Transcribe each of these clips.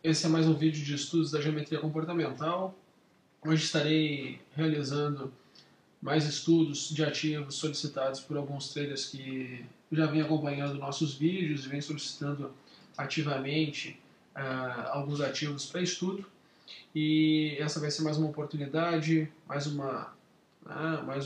Esse é mais um vídeo de estudos da geometria comportamental. Hoje estarei realizando mais estudos de ativos solicitados por alguns traders que já vêm acompanhando nossos vídeos e vêm solicitando ativamente alguns ativos para estudo. E essa vai ser mais uma oportunidade, mais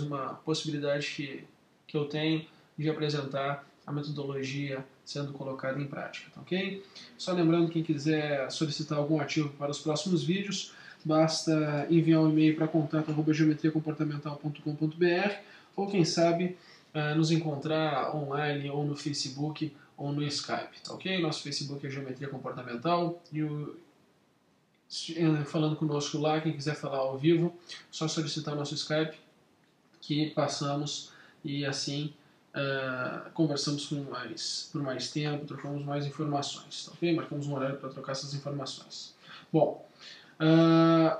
uma possibilidade que eu tenho de apresentar a metodologia sendo colocada em prática, tá ok? Só lembrando, quem quiser solicitar algum ativo para os próximos vídeos, basta enviar um e-mail para contato@geometriacomportamental.com.br ou, quem sabe, nos encontrar online ou no Facebook ou no Skype, tá ok? Nosso Facebook é Geometria Comportamental e falando conosco lá, quem quiser falar ao vivo, só solicitar nosso Skype que passamos e assim conversamos por mais tempo, trocamos mais informações, tá ok? Marcamos um horário para trocar essas informações. Bom,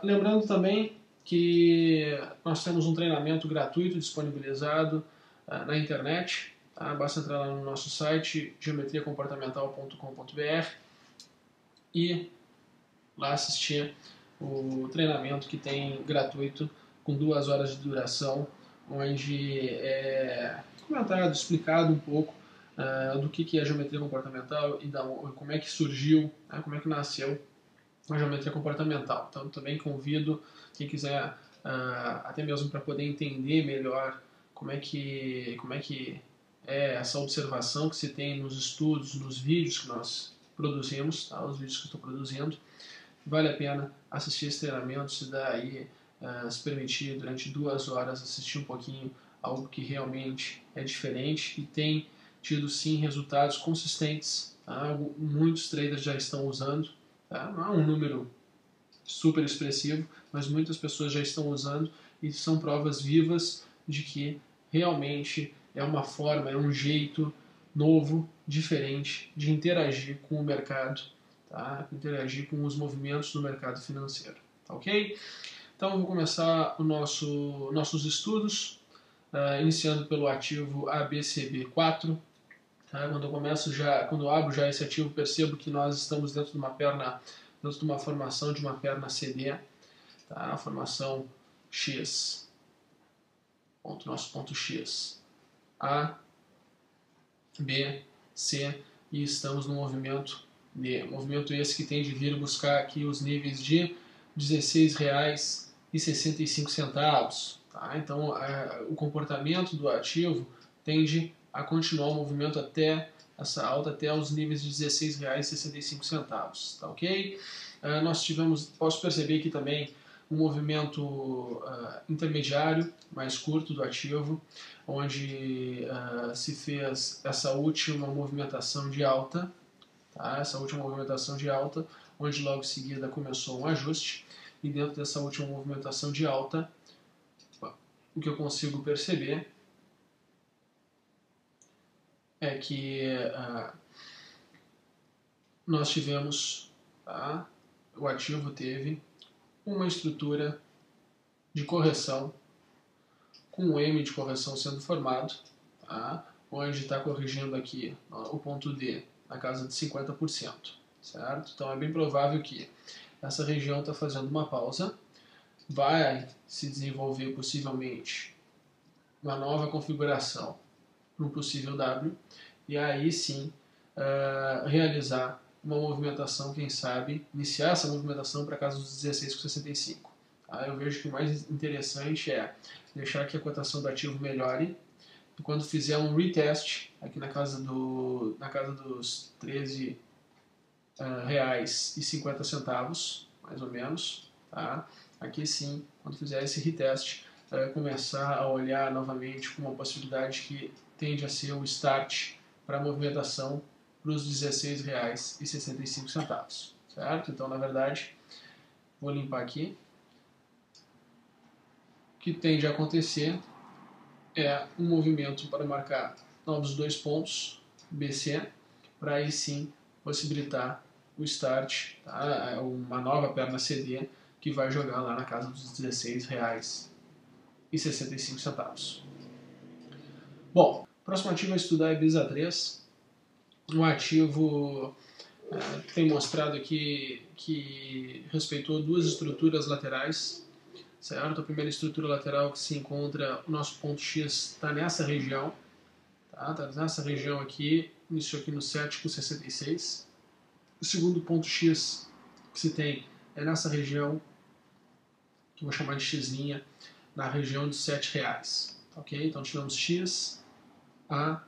lembrando também que nós temos um treinamento gratuito disponibilizado na internet, tá? Basta entrar lá no nosso site geometriacomportamental.com.br e lá assistir o treinamento que tem gratuito com 2 horas de duração, onde é comentado, explicado um pouco do que é geometria comportamental e como é que surgiu, como é que nasceu a geometria comportamental. Então também convido quem quiser, até mesmo para poder entender melhor como é que é essa observação que se tem nos estudos, nos vídeos que nós produzimos, tá? Os vídeos que eu estou produzindo. Vale a pena assistir esse treinamento, se dá aí, se permitir durante 2 horas assistir um pouquinho algo que realmente é diferente e tem tido sim resultados consistentes. Tá? Muitos traders já estão usando, tá? Não é um número super expressivo, mas muitas pessoas já estão usando e são provas vivas de que realmente é uma forma, é um jeito novo, diferente de interagir com o mercado, tá? Interagir com os movimentos do mercado financeiro, tá ok? Então vou começar nossos estudos, iniciando pelo ativo ABCB4. Tá? Quando eu abro já esse ativo, percebo que nós estamos dentro de uma formação de uma perna CD, tá? A formação X, nosso ponto X, A, B, C, e estamos no movimento D. Movimento esse que tem de vir buscar aqui os níveis de R$ 16,65. Tá? Então, o comportamento do ativo tende a continuar o movimento até essa alta, até os níveis de R$ 16,65. Tá ok? Posso perceber aqui também um movimento intermediário, mais curto do ativo, onde se fez essa última movimentação de alta, tá? Essa última movimentação de alta, onde logo em seguida começou um ajuste, e dentro dessa última movimentação de alta, o que eu consigo perceber é que nós tivemos, tá? O ativo teve uma estrutura de correção, com um M de correção sendo formado, tá? Onde está corrigindo aqui o ponto D na casa de 50%, certo? Então é bem provável que essa região está fazendo uma pausa, vai se desenvolver possivelmente uma nova configuração para um possível W, e aí sim realizar uma movimentação, quem sabe, iniciar essa movimentação para a casa dos 16,65. Tá? Eu vejo que o mais interessante é deixar que a cotação do ativo melhore, e quando fizer um retest aqui na casa dos R$13,50, mais ou menos, tá? Aqui sim, quando fizer esse retest, começar a olhar novamente com uma possibilidade que tende a ser o start para a movimentação para os R$16,65, certo? Então, na verdade, vou limpar aqui. O que tende a acontecer é um movimento para marcar novos 2 pontos, BC, para aí sim possibilitar o start, tá? Uma nova perna CD que vai jogar lá na casa dos R$16,65. Bom, o próximo ativo a estudar é BISA3, um ativo tem mostrado aqui que respeitou duas estruturas laterais, certo? A primeira estrutura lateral que se encontra, o nosso ponto X está nessa região, tá? Tá nessa região aqui, iniciou aqui no 7,66. O segundo ponto X que se tem é nessa região, que eu vou chamar de X', na região de R$7, ok? Então tivemos X, A,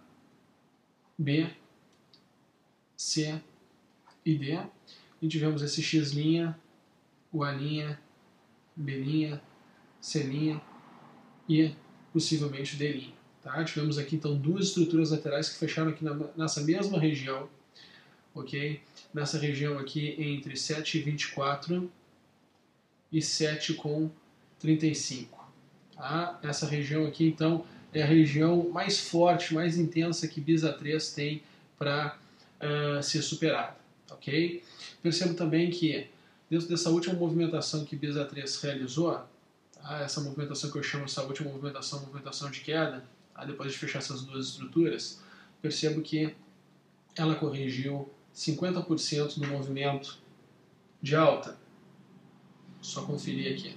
B, C e D, e tivemos esse X', o A', B', C' e possivelmente o D'. Tá? Tivemos aqui então duas estruturas laterais que fecharam aqui nessa mesma região, ok? Nessa região aqui entre 7,24 e 7,35. Tá? Essa região aqui então é a região mais forte, mais intensa que BISA-3 tem para ser superada, ok? Percebo também que dentro dessa última movimentação que BISA-3 realizou, tá? Essa movimentação que eu chamo essa última movimentação de queda, tá? Depois de fechar essas duas estruturas, percebo que ela corrigiu 50% do movimento de alta. Só conferir aqui.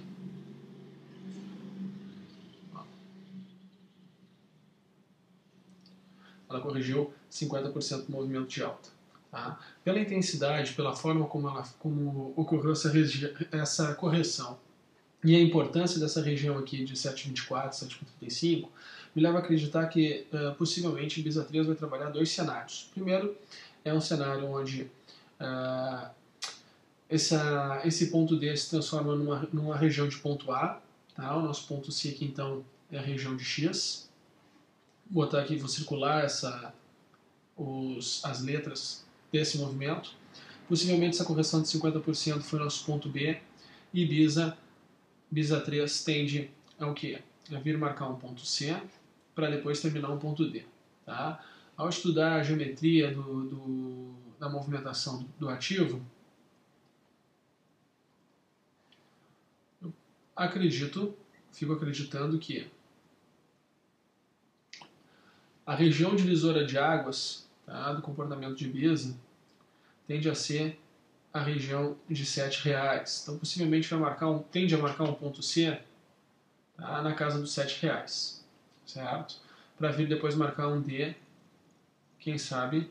Ela corrigiu 50% do movimento de alta. Tá? Pela intensidade, pela forma como ocorreu essa correção e a importância dessa região aqui de 7,24, 7,35, me leva a acreditar que possivelmente o BISA-3 vai trabalhar dois cenários. Primeiro, é um cenário onde esse ponto D se transforma numa região de ponto A, tá? O nosso ponto C aqui então é a região de X. Vou botar aqui, vou circular as letras desse movimento. Possivelmente essa correção de 50% foi nosso ponto B e BISA-3 tende a o quê? A vir marcar um ponto C para depois terminar um ponto D. Tá? Ao estudar a geometria da movimentação do ativo, eu fico acreditando que a região divisora de águas, tá, do comportamento de BISA tende a ser a região de R$7. Então, possivelmente tende a marcar um ponto C, tá, na casa dos R$7, certo? Para vir depois marcar um D, quem sabe,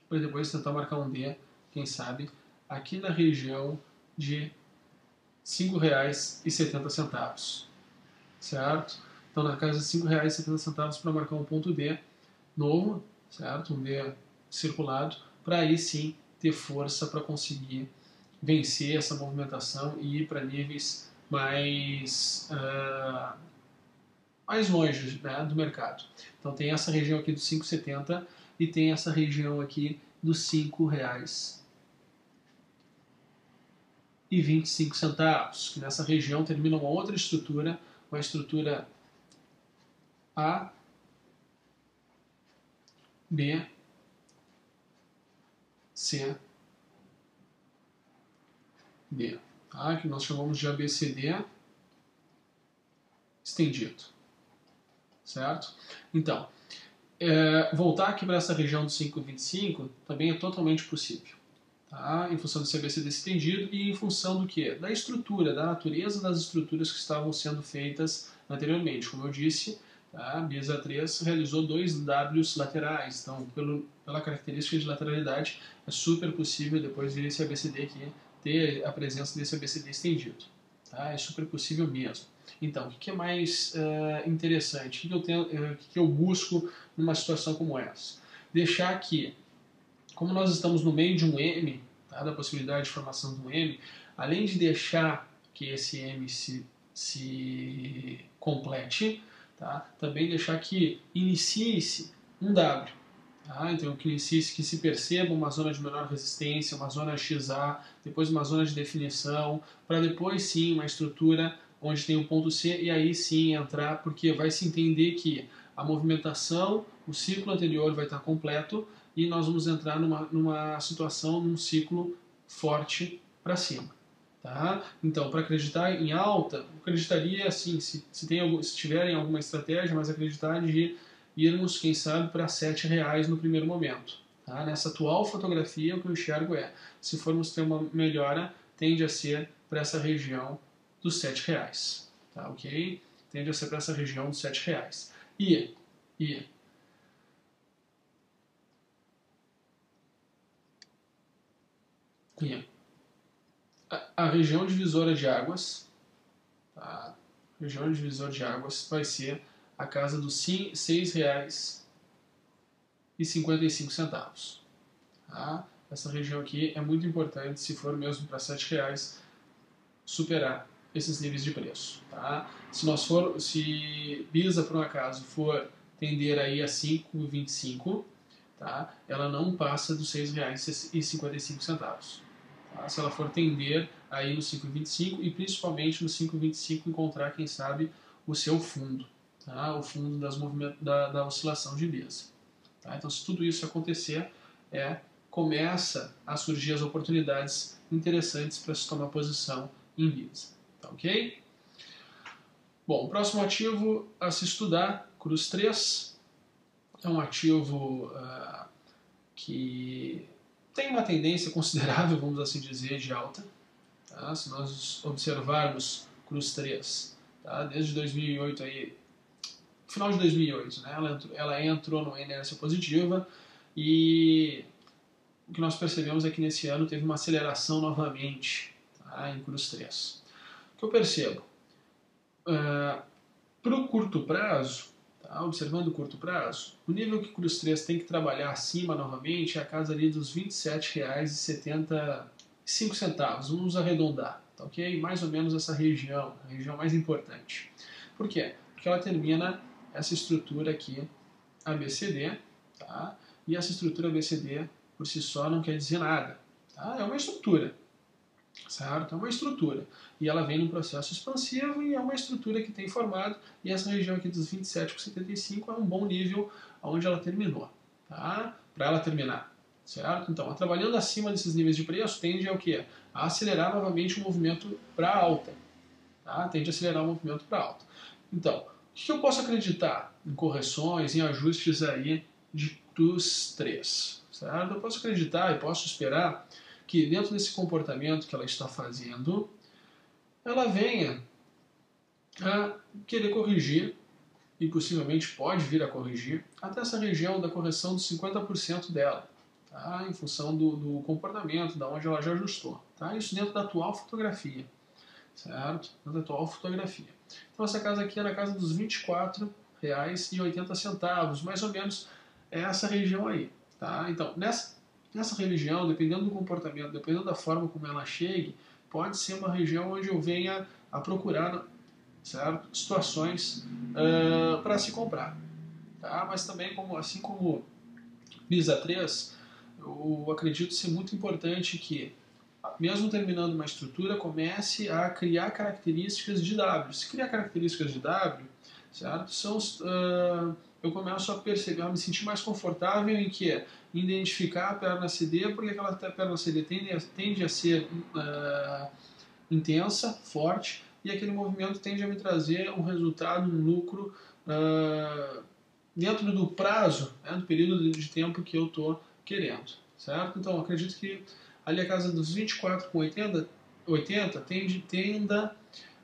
para depois tentar marcar um D, quem sabe, aqui na região de R$5,70, certo? Então, na casa de R$5,70 para marcar um ponto D novo, certo? Um D circulado, para aí sim ter força para conseguir vencer essa movimentação e ir para níveis mais longe, né, do mercado. Então tem essa região aqui dos 5,70 e tem essa região aqui dos R$5,25, que nessa região termina uma outra estrutura, uma estrutura A, B, C, D, tá? Que nós chamamos de ABCD estendido, certo? Então, voltar aqui para essa região do 5,25 também é totalmente possível, tá? Em função desse ABCD estendido e em função do que? Da estrutura, da natureza das estruturas que estavam sendo feitas anteriormente. Como eu disse, a BISA-3 realizou dois Ws laterais, então pela característica de lateralidade é super possível depois vir esse ABCD aqui ter a presença desse ABCD estendido, tá? É super possível mesmo. Então, o que é mais interessante? O que eu busco numa situação como essa? Deixar que, como nós estamos no meio de um M, tá, da possibilidade de formação de um M, além de deixar que esse M se complete, tá, também deixar que inicie-se um W. Tá? Então, que se perceba uma zona de menor resistência, uma zona XA, depois uma zona de definição, para depois sim uma estrutura onde tem o ponto C e aí sim entrar, porque vai se entender que a movimentação, o ciclo anterior vai estar completo e nós vamos entrar numa situação, num ciclo forte para cima. Tá? Então, para acreditar em alta, eu acreditaria assim, se tiverem alguma estratégia, mas acreditar de irmos, quem sabe, para R$7 no primeiro momento. Tá? Nessa atual fotografia, o que eu enxergo se formos ter uma melhora, tende a ser para essa região dos R$7. Tá, ok? Tende a ser para essa região dos R$7. E a região divisora de águas, tá? A região divisora de águas vai ser a casa dos R$6,55. Tá? Essa região aqui é muito importante, se for mesmo para R$7, superar esses níveis de preço. Tá? Se Bisa por um acaso for tender aí a 5,25, tá? Ela não passa dos R$6,55. Tá? Se ela for tender aí no 5,25 e principalmente no 5,25 encontrar, quem sabe, o seu fundo, tá? O fundo da oscilação de Bisa. Tá? Então, se tudo isso acontecer, começa a surgir as oportunidades interessantes para se tomar posição em Bisa. Tá, ok? Bom, o próximo ativo a se estudar, Cruz 3, é um ativo que tem uma tendência considerável, vamos assim dizer, de alta. Tá? Se nós observarmos Cruz 3, tá? Desde 2008, aí, final de 2008, né? Ela entrou numa inércia positiva e o que nós percebemos é que nesse ano teve uma aceleração novamente, tá? Em Cruz 3. O que eu percebo? Para o curto prazo, tá? Observando o curto prazo, o nível que Cruz 3 tem que trabalhar acima novamente é a casa ali dos R$27,75. Vamos arredondar, tá, ok? Mais ou menos essa região, a região mais importante. Por quê? Porque ela termina essa estrutura aqui, ABCD, tá? E essa estrutura ABCD por si só não quer dizer nada. Tá? É uma estrutura, certo? É uma estrutura. E ela vem num processo expansivo e é uma estrutura que tem formado, e essa região aqui dos 27,75 é um bom nível onde ela terminou, tá? Para ela terminar, certo? Então, trabalhando acima desses níveis de preço, tende a o quê? A acelerar novamente o movimento para alta, tá? Tende a acelerar o movimento para alta. Então, o que eu posso acreditar em correções, em ajustes aí dos 3, certo? Eu posso acreditar e posso esperar que dentro desse comportamento que ela está fazendo, ela venha a querer corrigir, e possivelmente pode vir a corrigir, até essa região da correção dos 50% dela, tá? Em função do comportamento, da onde ela já ajustou. Tá? Isso dentro da atual fotografia, certo? Dentro da atual fotografia. Então essa casa aqui é na casa dos R$24,80, mais ou menos essa região aí. Tá? Então, nessa região, dependendo do comportamento, dependendo da forma como ela chegue, pode ser uma região onde eu venha a procurar, certo? Situações para se comprar. Tá? Mas também, assim como Bisa 3, eu acredito ser muito importante que, mesmo terminando uma estrutura, comece a criar características de W. Se criar características de W, certo? Eu começo a perceber, a me sentir mais confortável em identificar a perna CD, porque aquela perna CD tende a ser intensa, forte, e aquele movimento tende a me trazer um resultado, um lucro dentro do prazo, né, do período de tempo que eu estou querendo, certo? Então, acredito que ali a casa dos 24,80 tenda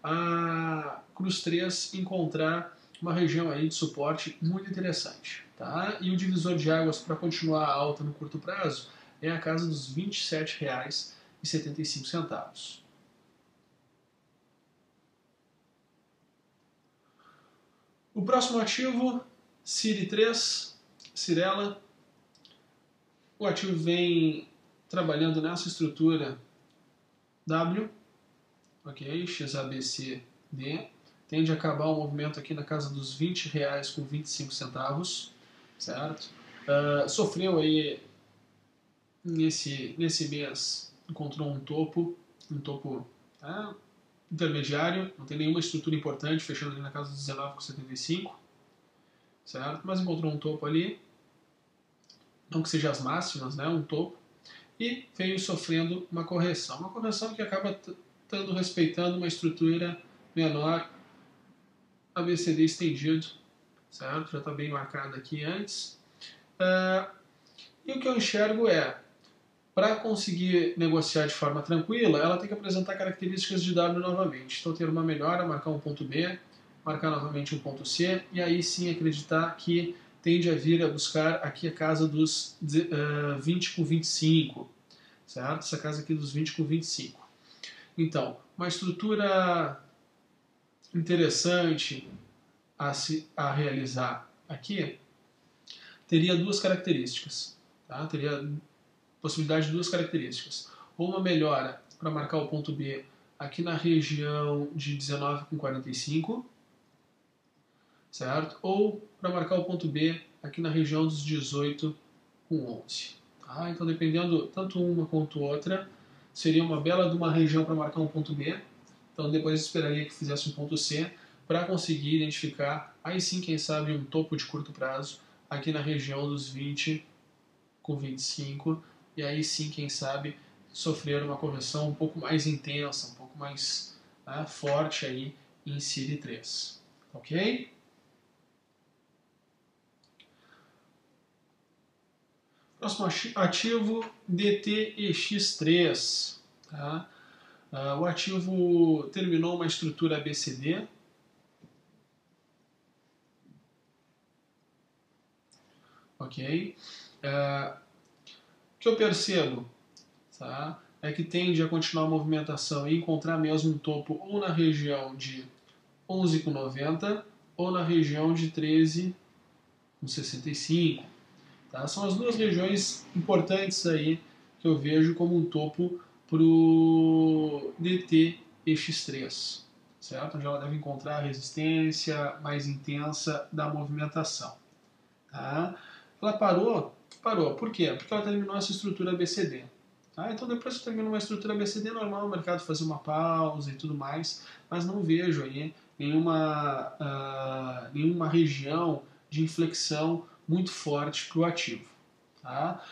a Cruz 3 encontrar uma região aí de suporte muito interessante. Tá? E o divisor de águas para continuar alta no curto prazo é a casa dos R$27,75. O próximo ativo, CIRI 3, Cirela. O ativo vem trabalhando nessa estrutura W, ok, XABCD, tende a acabar o movimento aqui na casa dos R$20,25, certo? Sofreu aí nesse mês, encontrou um topo intermediário, não tem nenhuma estrutura importante, fechando ali na casa dos 19,75, certo? Mas encontrou um topo ali, não que seja as máximas, né? Um topo, e veio sofrendo uma correção que acaba respeitando uma estrutura menor, ABCD estendido, certo? Já está bem marcado aqui antes. E o que eu enxergo é, para conseguir negociar de forma tranquila, ela tem que apresentar características de W novamente. Então, ter uma melhora, marcar um ponto B, marcar novamente um ponto C, e aí sim acreditar que tende a vir a buscar aqui a casa dos 20 com 25, certo? Essa casa aqui dos 20 com 25. Então, uma estrutura interessante a realizar aqui teria duas características. Tá? Teria possibilidade de duas características. Ou uma melhora para marcar o ponto B aqui na região de 19 com 45, certo? Ou para marcar o ponto B aqui na região dos 18 com 11. Tá? Então, dependendo tanto uma quanto outra, seria uma bela de uma região para marcar um ponto B. Então, depois esperaria que fizesse um ponto C para conseguir identificar, aí sim, quem sabe, um topo de curto prazo aqui na região dos 20 com 25, e aí sim, quem sabe, sofrer uma correção um pouco mais intensa, um pouco mais forte aí em Série 3. Ok? Próximo ativo, DTEX3. Tá? O ativo terminou uma estrutura ABCD. Ok? O que eu percebo, tá, é que tende a continuar a movimentação e encontrar mesmo um topo ou na região de 11,90 ou na região de 13,65. Tá? São as duas regiões importantes aí que eu vejo como um topo para o DTEX3, certo? Onde ela deve encontrar a resistência mais intensa da movimentação. Tá? Ela parou. Por quê? Porque ela terminou essa estrutura ABCD. Tá? Então, depois que termina uma estrutura ABCD, é normal o mercado fazer uma pausa e tudo mais, mas não vejo aí nenhuma região de inflexão muito forte para o ativo. Tá?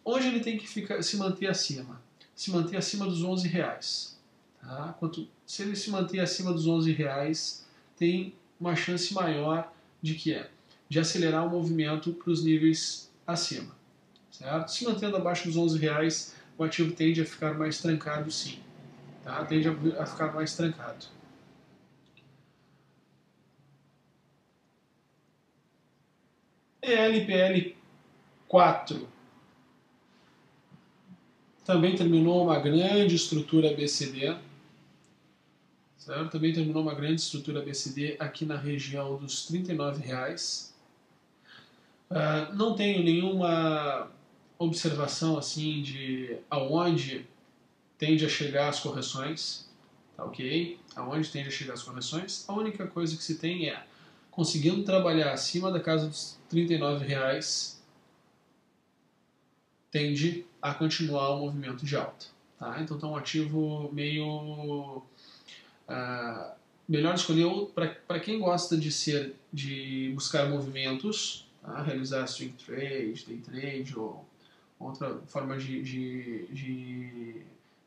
Onde ele tem que se manter acima? Se manter acima dos R$11. Tá? Se ele se manter acima dos R$11, tem uma chance maior de acelerar o movimento para os níveis acima. Certo? Se mantendo abaixo dos R$11, o ativo tende a ficar mais trancado, sim. Tá? Tende a ficar mais trancado. ELPL4 também terminou uma grande estrutura ABCD. Certo? Também terminou uma grande estrutura ABCD aqui na região dos R$39. Não tenho nenhuma observação assim de aonde tende a chegar as correções, tá ok? Aonde tende a chegar as correções. A única coisa que se tem é, conseguindo trabalhar acima da casa dos R$39, tende a continuar o movimento de alta. Tá? Então está um ativo meio... melhor escolher para quem gosta de buscar movimentos, tá? Realizar swing trade, day trade ou outra forma de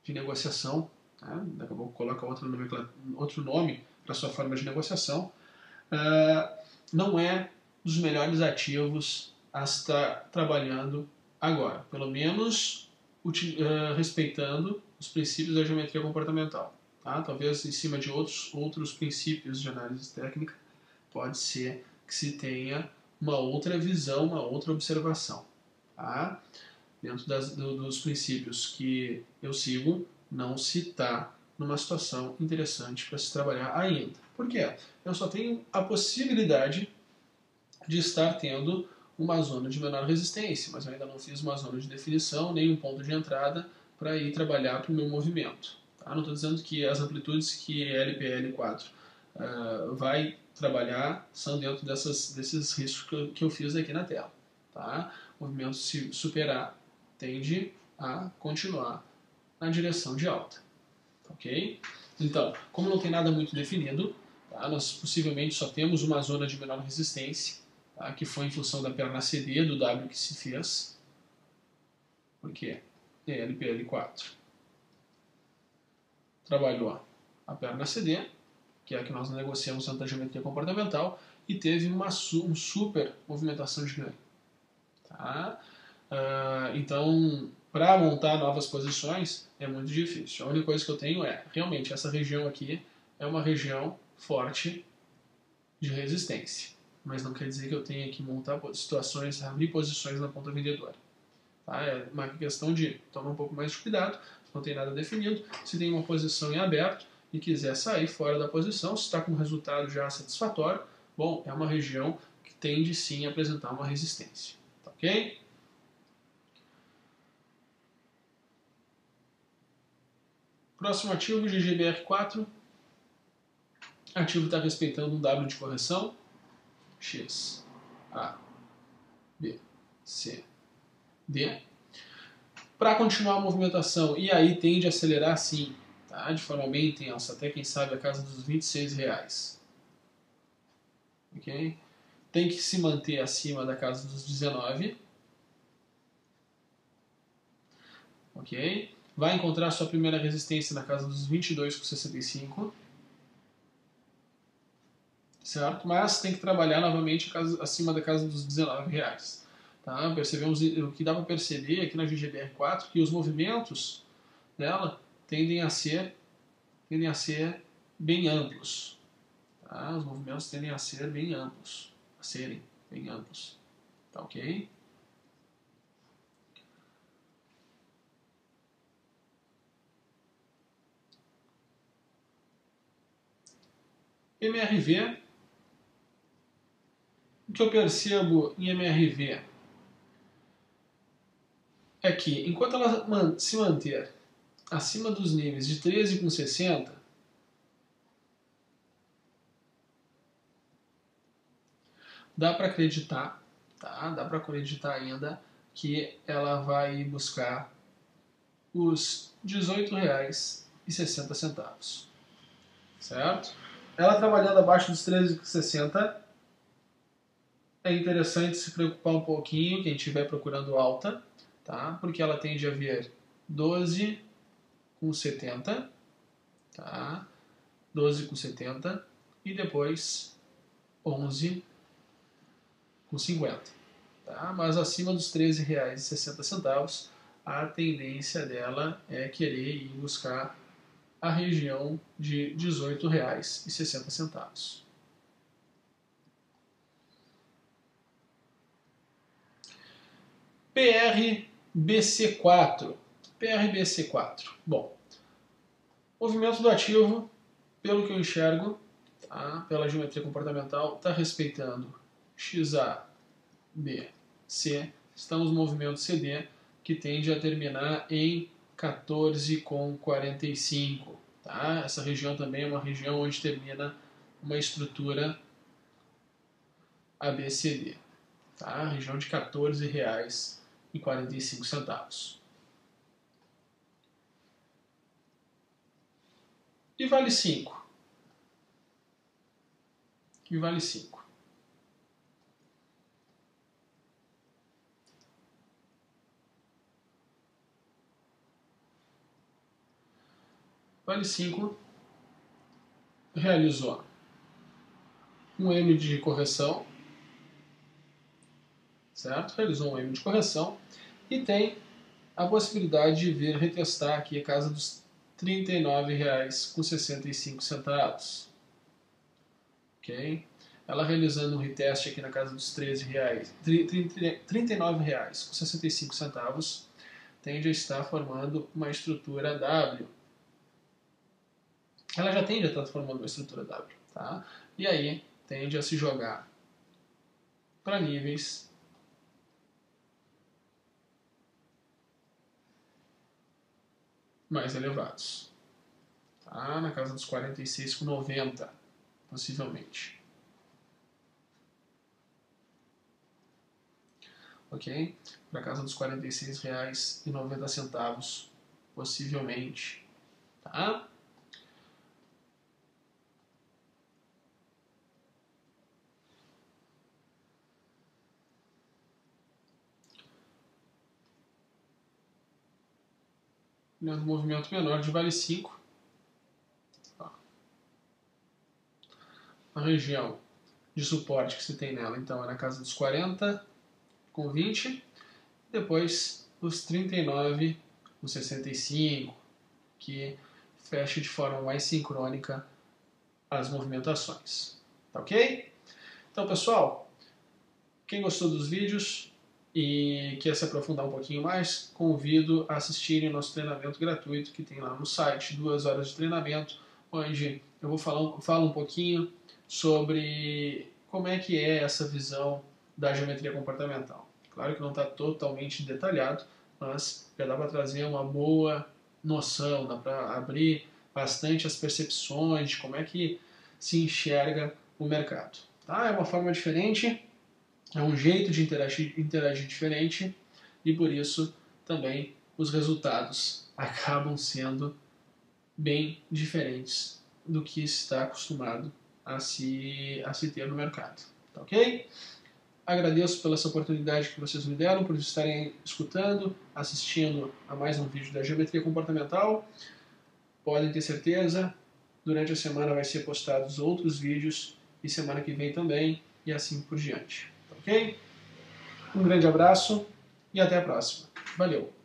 negociação. Tá? Daqui a pouco coloca outro nome para sua forma de negociação. Não é dos melhores ativos a estar trabalhando agora, pelo menos respeitando os princípios da geometria comportamental. Tá? Talvez em cima de outros princípios de análise técnica, pode ser que se tenha uma outra visão, uma outra observação. Tá? Dentro dos princípios que eu sigo, não se está numa situação interessante para se trabalhar ainda. Por quê? Eu só tenho a possibilidade de estar tendo uma zona de menor resistência, mas eu ainda não fiz uma zona de definição, nem um ponto de entrada para ir trabalhar para o meu movimento. Tá? Não estou dizendo que as amplitudes que LPL4 vai trabalhar são dentro desses riscos que eu fiz aqui na tela. Tá? O movimento, se superar, tende a continuar na direção de alta. Ok? Então, como não tem nada muito definido, tá? Nós possivelmente só temos uma zona de menor resistência, tá? Que foi em função da perna CD, do W que se fez. Por quê? LPL4 trabalhou a perna CD, que é a que nós negociamos dentro da geometria comportamental, e teve uma super movimentação de ganho. Tá? Então, para montar novas posições é muito difícil. A única coisa que eu tenho é, realmente, essa região aqui é uma região forte de resistência. Mas não quer dizer que eu tenha que montar situações, abrir posições na ponta vendedora. Tá? É uma questão de tomar um pouco mais de cuidado, não tem nada definido. Se tem uma posição em aberto e quiser sair fora da posição, se está com um resultado já satisfatório, bom, é uma região que tende sim a apresentar uma resistência. Tá ok? Próximo ativo, GGBR4. Ativo está respeitando um W de correção. X, A, B, C, D. Para continuar a movimentação, e aí tende a acelerar sim, tá? De forma bem intensa, até quem sabe a casa dos R$26. Ok? Tem que se manter acima da casa dos 19. Ok? Vai encontrar sua primeira resistência na casa dos 22,65. Certo? Mas tem que trabalhar novamente acima da casa dos R$19. Tá? Percebemos, o que dá para perceber aqui na GGBR4 que os movimentos dela tendem a ser bem amplos. Tá? Os movimentos tendem a ser bem amplos. A serem bem amplos. Tá ok? MRV. O que eu percebo em MRV é que, enquanto ela se manter acima dos níveis de 13,60, dá para acreditar, tá? Dá para acreditar ainda que ela vai buscar os R$18,60, certo? Ela trabalhando abaixo dos 13,60, é interessante se preocupar um pouquinho quem estiver procurando alta, tá? Porque ela tende a vir 12,70, tá? 12,70 e depois 11,50, tá? Mas acima dos R$13,60, a tendência dela é querer ir buscar a região de R$18,60. PRBC4. PRBC4. Bom, movimento do ativo, pelo que eu enxergo, tá? Pela geometria comportamental, está respeitando XA, B, C. Estamos no movimento CD, que tende a terminar em 14,45. Tá? Essa região também é uma região onde termina uma estrutura ABCD. Tá? Região de R$14,45. E vale 5. E vale 5. Vale 5 realizou um M de correção, certo? Realizou um M de correção e tem a possibilidade de vir retestar aqui a casa dos R$39,65. Ok? Ela realizando um reteste aqui na casa dos R$39,65, tende a estar formando uma estrutura W. Ela já tende a estar formando uma estrutura W, tá? E aí tende a se jogar para níveis mais elevados, tá? Na casa dos 46,90, possivelmente. Ok? Para casa dos R$46,90, possivelmente, tá? Um movimento menor de vale 5. A região de suporte que se tem nela, então, é na casa dos 40,20. depois os 39, os 65, que fecha de forma mais sincrônica as movimentações. Tá ok? Então, pessoal, quem gostou dos vídeos e quer se aprofundar um pouquinho mais, convido a assistirem nosso treinamento gratuito que tem lá no site, 2 horas de treinamento, onde eu falo um pouquinho sobre como é que é essa visão da geometria comportamental. Claro que não está totalmente detalhado, mas já dá para trazer uma boa noção, dá para abrir bastante as percepções de como é que se enxerga o mercado. Tá? É uma forma diferente, é um jeito de interagir diferente e por isso também os resultados acabam sendo bem diferentes do que está acostumado a se ter no mercado. Tá ok? Agradeço pela essa oportunidade que vocês me deram, por estarem escutando, assistindo a mais um vídeo da Geometria Comportamental. Podem ter certeza, durante a semana vai ser postados outros vídeos e semana que vem também e assim por diante. Ok? Um grande abraço e até a próxima. Valeu!